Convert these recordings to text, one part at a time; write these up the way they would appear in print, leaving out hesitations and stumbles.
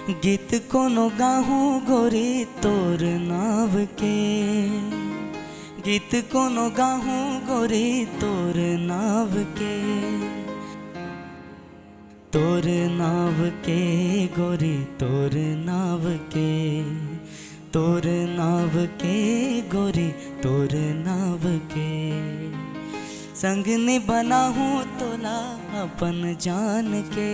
गीत कोनो गाहूँ गोरी तोर नाव के, गीत कोनो गाहूँ गोरी तोर नाव के, तोर नाव के गोरी तोर नाव के, तोर नाव के गोरी तोर नाव के। संग निभाना हूँ तोला अपन जान के,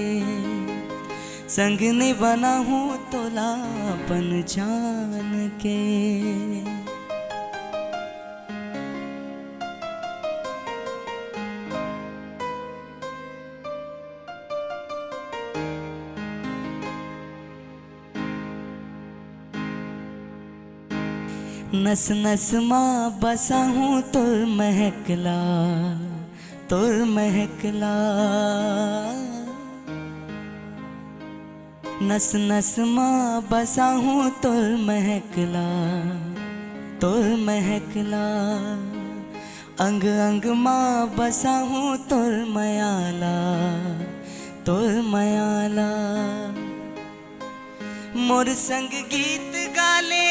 संग निभाना हूँ तोला अपन जान के। नस नस माँ बसा हूँ तोर महकला, तोर महकला। नस नस माँ बसा हूँ तोर महकला, तोर महकला। अंग अंग माँ बसा हूँ तोर मयाला, तोर मयाला। मोर संग गीत गाले,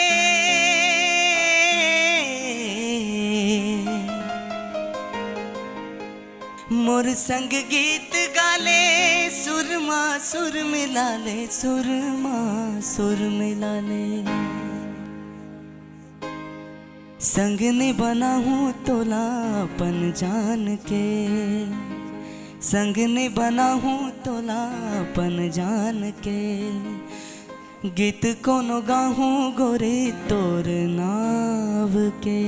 मोर संग गीत गाले। सुरमा सुर मिला ले, सुरमा सुर मिला ले। संग निभाना हूँ तोला अपन जान के, संग निभाना हूँ तोला अपन जान के। गीत कोनो गाहूँ गोरे तोर नाव के।